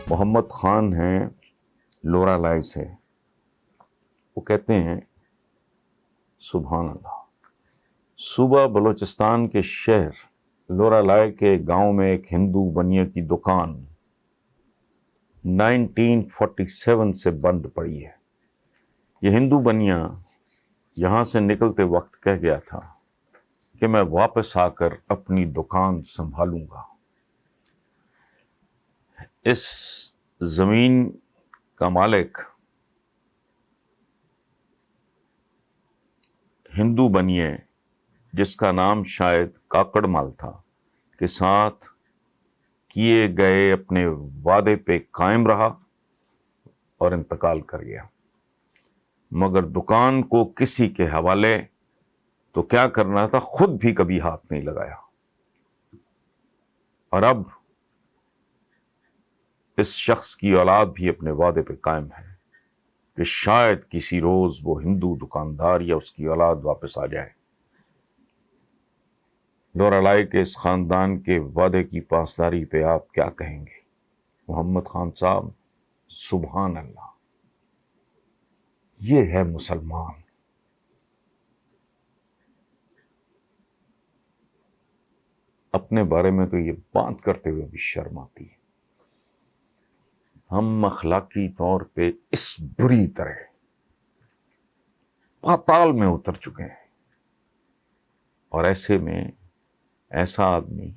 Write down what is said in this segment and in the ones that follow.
محمد خان ہیں لورا لائی سے، وہ کہتے ہیں سبحان اللہ، صوبہ بلوچستان کے شہر لورا لائی کے گاؤں میں ایک ہندو بنیے کی دکان 1947 سے بند پڑی ہے۔ یہ ہندو بنیا یہاں سے نکلتے وقت کہہ گیا تھا کہ میں واپس آ کر اپنی دکان سنبھالوں گا۔ اس زمین کا مالک ہندو بنیے جس کا نام شاید کاکڑ مال تھا کے ساتھ کیے گئے اپنے وعدے پہ قائم رہا اور انتقال کر گیا، مگر دکان کو کسی کے حوالے تو کیا کرنا تھا، خود بھی کبھی ہاتھ نہیں لگایا۔ اور اب اس شخص کی اولاد بھی اپنے وعدے پہ قائم ہے کہ شاید کسی روز وہ ہندو دکاندار یا اس کی اولاد واپس آ جائے۔ لورا لائی کے اس خاندان کے وعدے کی پاسداری پہ آپ کیا کہیں گے؟ محمد خان صاحب، سبحان اللہ، یہ ہے مسلمان۔ اپنے بارے میں تو یہ بات کرتے ہوئے بھی شرم آتی ہے۔ ہم اخلاقی طور پہ اس بری طرح پاتال میں اتر چکے ہیں، اور ایسے میں ایسا آدمی،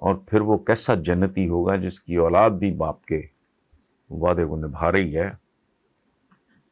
اور پھر وہ کیسا جنتی ہوگا جس کی اولاد بھی باپ کے وعدے کو نبھا رہی ہے۔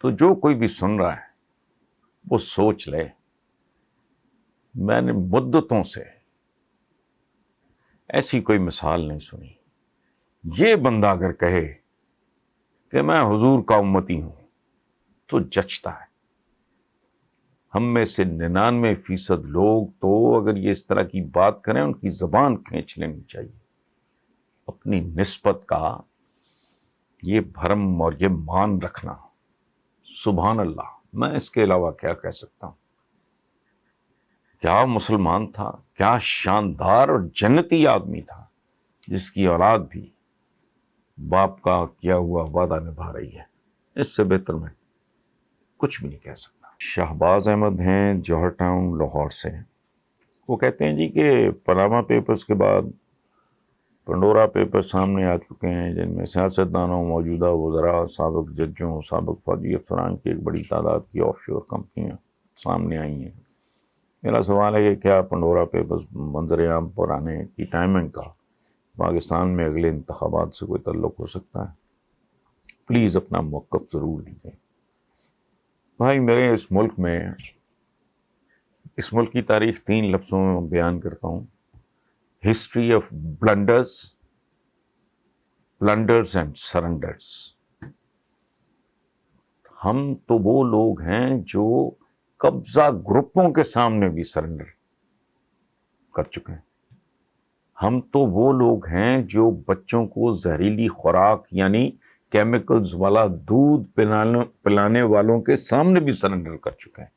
تو جو کوئی بھی سن رہا ہے وہ سوچ لے، میں نے مدتوں سے ایسی کوئی مثال نہیں سنی۔ یہ بندہ اگر کہے کہ میں حضور کا امتی ہوں تو جچتا ہے۔ ہم میں سے 99% لوگ تو اگر یہ اس طرح کی بات کریں ان کی زبان کھینچ لینی چاہیے۔ اپنی نسبت کا یہ بھرم اور یہ مان رکھنا، سبحان اللہ، میں اس کے علاوہ کیا کہہ سکتا ہوں؟ کیا مسلمان تھا، کیا شاندار اور جنتی آدمی تھا جس کی اولاد بھی باپ کا کیا ہوا وعدہ نبھا رہی ہے۔ اس سے بہتر میں کچھ بھی نہیں کہہ سکتا۔ شہباز احمد ہیں جوہر ٹاؤن لاہور سے، وہ کہتے ہیں جی کہ پاناما پیپرز کے بعد پنڈورا پیپر سامنے آ چکے ہیں، جن میں سیاستدانوں، موجودہ وزراء، سابق ججوں، سابق فوجی افسران کی ایک بڑی تعداد کی آف شور کمپنیاں سامنے آئی ہیں۔ میرا سوال ہے کہ کیا پنڈورا پیپرز منظر عام پرانے کی ٹائمنگ کا پاکستان میں اگلے انتخابات سے کوئی تعلق ہو سکتا ہے؟ پلیز اپنا موقف ضرور دیجیے۔ بھائی میرے اس ملک کی تاریخ 3 لفظوں میں بیان کرتا ہوں: ہسٹری آف بلنڈرز اینڈ سرنڈرز۔ ہم تو وہ لوگ ہیں جو قبضہ گروپوں کے سامنے بھی سرنڈر کر چکے ہیں۔ ہم تو وہ لوگ ہیں جو بچوں کو زہریلی خوراک یعنی کیمیکلز والا دودھ پلانے والوں کے سامنے بھی سرنڈر کر چکے ہیں۔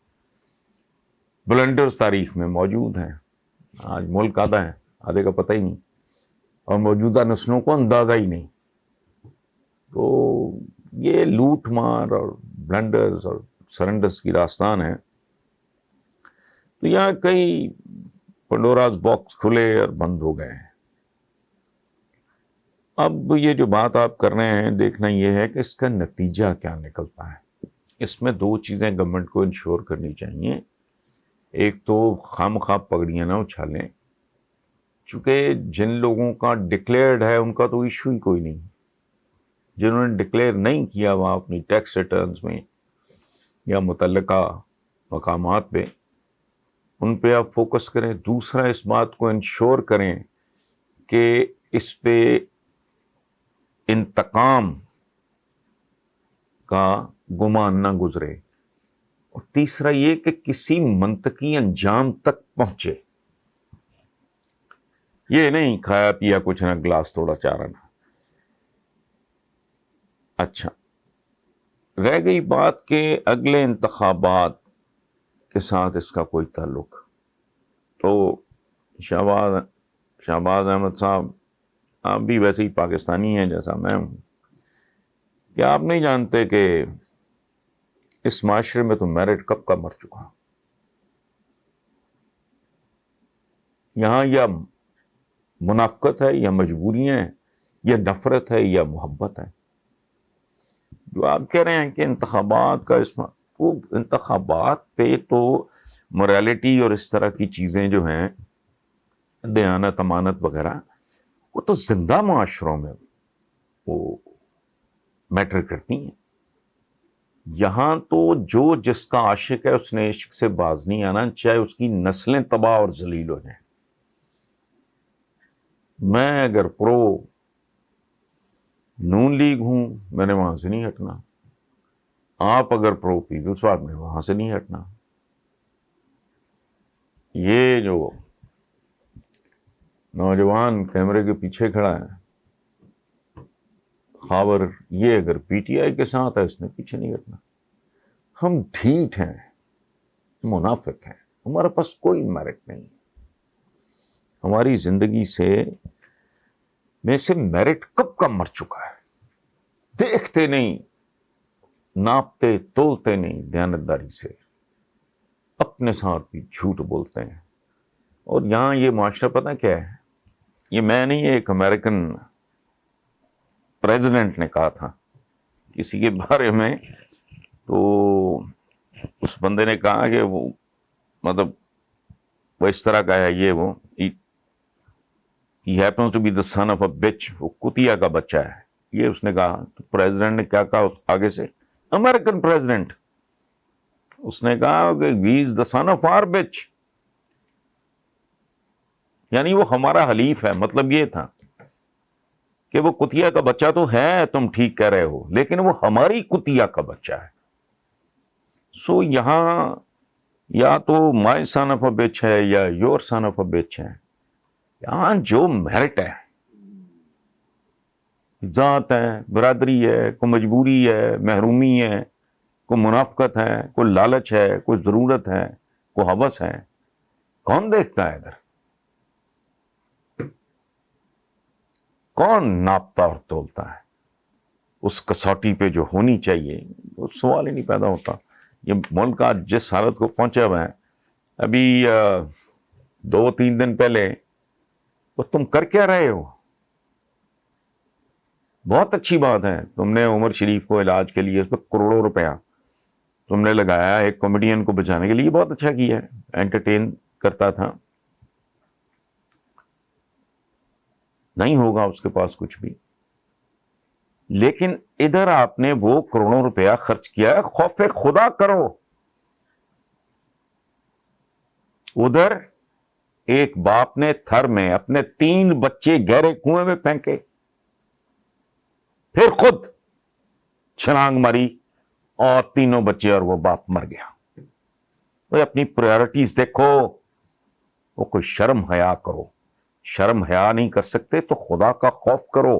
بلنڈرز تاریخ میں موجود ہیں۔ آج ملک آدھا ہے، آدھے کا پتہ ہی نہیں، اور موجودہ نسلوں کو اندازہ ہی نہیں۔ تو یہ لوٹ مار اور بلنڈرز اور سرنڈرز کی داستان ہے۔ تو یہاں کئی پنڈوراز باکس کھلے اور بند ہو گئے ہیں۔ اب یہ جو بات آپ کر رہے ہیں، دیکھنا یہ ہے کہ اس کا نتیجہ کیا نکلتا ہے۔ اس میں 2 چیزیں گورنمنٹ کو انشور کرنی چاہیے۔ ایک تو خواہ پگڑیاں نہ اچھالیں، چونکہ جن لوگوں کا ڈکلیئرڈ ہے ان کا تو ایشو ہی کوئی نہیں۔ جنہوں نے ڈکلیئر نہیں کیا وہاں اپنی ٹیکس ریٹرنز میں یا متعلقہ مقامات پہ، ان پہ آپ فوکس کریں۔ دوسرا، اس بات کو انشور کریں کہ اس پہ انتقام کا گمان نہ گزرے۔ اور تیسرا یہ کہ کسی منطقی انجام تک پہنچے۔ یہ نہیں کھایا پیا کچھ نہ، گلاس توڑا چارہ نہ۔ اچھا، رہ گئی بات کہ اگلے انتخابات کے ساتھ اس کا کوئی تعلق، تو شہباز احمد صاحب، آپ بھی ویسے ہی پاکستانی ہیں جیسا میں ہوں. کیا آپ نہیں جانتے کہ اس معاشرے میں تو میرٹ کب کا مر چکا؟ یہاں یا منافقت ہے یا مجبوریاں ہیں یا نفرت ہے یا محبت ہے. جو آپ کہہ رہے ہیں کہ انتخابات کا وہ انتخابات پہ تو موریلٹی اور اس طرح کی چیزیں جو ہیں دیانت امانت وغیرہ وہ تو زندہ معاشروں میں وہ میٹر کرتی ہیں. یہاں تو جو جس کا عاشق ہے اس نے عشق سے باز نہیں آنا، چاہے اس کی نسلیں تباہ اور ذلیل ہو جائیں. میں اگر پرو نون لیگ ہوں میں نے وہاں سے نہیں ہٹنا، آپ اگر پرو پیپلز پارٹی میں وہاں سے نہیں ہٹنا. یہ جو نوجوان کیمرے کے پیچھے کھڑا ہے خاور، یہ اگر پی ٹی آئی کے ساتھ ہے اس نے پیچھے نہیں ہٹنا. ہم ڈھیٹ ہیں، منافق ہیں، ہمارے پاس کوئی میرٹ نہیں. ہماری زندگی میں سے میرٹ کب کا مر چکا ہے. دیکھتے نہیں، ناپتے تولتے نہیں دیانتداری سے، اپنے ساتھ بھی جھوٹ بولتے ہیں. اور یہاں یہ معاشرہ پتہ کیا ہے، یہ میں نہیں، ایک امریکن پریزیڈنٹ نے کہا تھا کسی کے بارے میں. تو اس بندے نے کہا کہ وہ مطلب وہ اس طرح کا ہے، یہ وہ he happens to be the son of a bitch، وہ کتیا کا بچہ ہے. یہ اس نے کہا. تو پریزیڈنٹ نے کیا کہا آگے سے، امریکن پریزیڈنٹ، اس نے کہا کہ he is the son of our bitch، یعنی وہ ہمارا حلیف ہے. مطلب یہ تھا کہ وہ کتیا کا بچہ تو ہے، تم ٹھیک کہہ رہے ہو، لیکن وہ ہماری کتیا کا بچہ ہے. سو یہاں یا تو مائی سن آف اے بچ ہے یا یور سن آف اے بچ ہے. یہاں جو میرٹ ہے، ذات ہے، برادری ہے، کوئی مجبوری ہے، محرومی ہے، کوئی منافقت ہے، کوئی لالچ ہے، کوئی ضرورت ہے، کوئی ہوس ہے، کون دیکھتا ہے ادھر؟ کون ناپتا اور تولتا ہے؟ اس کسوٹی پہ جو ہونی چاہیے وہ سوال ہی نہیں پیدا ہوتا. یہ ملک آج جس حالت کو پہنچا ہوا ہے، ابھی 2-3 دن پہلے وہ تم کر کیا رہے ہو؟ بہت اچھی بات ہے، تم نے عمر شریف کو علاج کے لیے اس پہ کروڑوں روپیہ تم نے لگایا ایک کامیڈین کو بچانے کے لیے، بہت اچھا کیا ہے، انٹرٹین کرتا تھا. نہیں ہوگا اس کے پاس کچھ بھی، لیکن ادھر آپ نے وہ کروڑوں روپیہ خرچ کیا ہے. خوف خدا کرو. ادھر ایک باپ نے تھر میں اپنے 3 بچے گہرے کنویں میں پھینکے، پھر خود چھلانگ ماری اور 3 بچے اور وہ باپ مر گیا. وہ اپنی پرائرٹیز دیکھو، وہ کوئی شرم حیا کرو. شرم حیا نہیں کر سکتے تو خدا کا خوف کرو.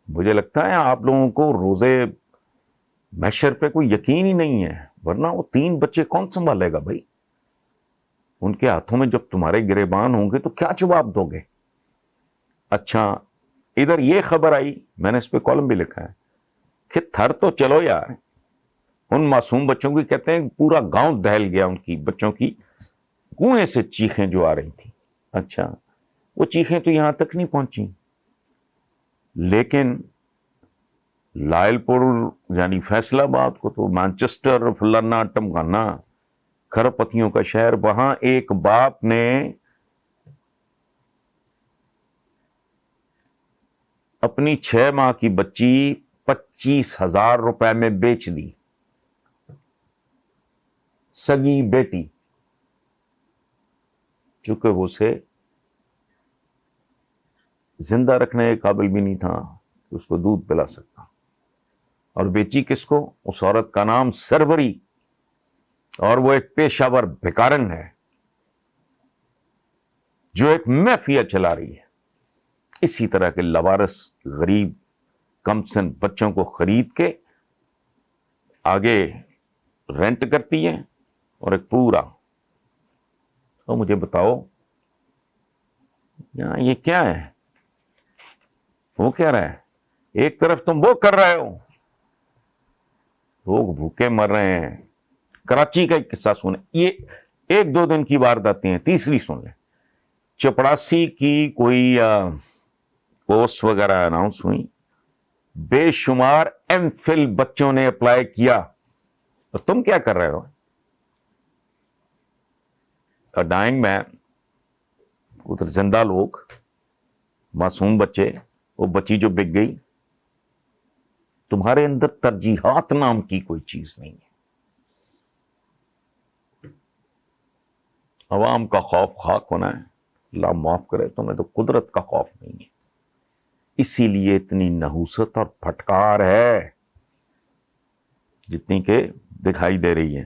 مجھے لگتا ہے آپ لوگوں کو روزے محشر پہ کوئی یقین ہی نہیں ہے، ورنہ وہ 3 بچے کون سنبھالے گا بھائی؟ ان کے ہاتھوں میں جب تمہارے گریبان ہوں گے تو کیا جواب دو گے؟ اچھا، ادھر یہ خبر آئی، میں نے اس پہ کالم بھی لکھا ہے کہ تھر تو چلو یار، ان معصوم بچوں کی کہتے ہیں پورا گاؤں دہل گیا، ان کی بچوں کی کنویں سے چیخیں جو آ رہی تھیں. اچھا، وہ چیخیں تو یہاں تک نہیں پہنچی، لیکن لائل پور یعنی فیصل آباد کو تو مانچسٹر، فلانا ٹمکانا، کھرپتیوں کا شہر، وہاں ایک باپ نے اپنی 6 ماہ کی بچی 25,000 روپے میں بیچ دی. سگی بیٹی، کیونکہ وہ اسے زندہ رکھنے کے قابل بھی نہیں تھا کہ اس کو دودھ پلا سکتا. اور بیچی کس کو؟ اس عورت کا نام سروری، اور وہ ایک پیشہ ور بھکارن ہے جو ایک مافیا چلا رہی ہے. اسی طرح کے لوارث غریب کمسن بچوں کو خرید کے آگے رینٹ کرتی ہے، اور ایک پورا. تو مجھے بتاؤ یہاں یہ کیا ہے؟ وہ کہہ رہا ہے ایک طرف تم وہ کر رہے ہو، لوگ بھوکے مر رہے ہیں. کراچی کا ایک قصہ سنیں، یہ 1-2 دن کی وارداتیں ہیں، تیسری سن لیں. چپڑاسی کی کوئی پوسٹ وغیرہ اناؤنس ہوئی، بے شمار ایم فل بچوں نے اپلائی کیا، اور تم کیا کر رہے ہو؟ ڈائنگ مین، ادھر زندہ لوگ، معصوم بچے، وہ بچی جو بک گئی. تمہارے اندر ترجیحات نام کی کوئی چیز نہیں ہے. عوام کا خوف خاک ہونا ہے، اللہ معاف کرے، تمہیں تو قدرت کا خوف نہیں ہے. اسی لیے اتنی نحوست اور پھٹکار ہے جتنی کہ دکھائی دے رہی ہے.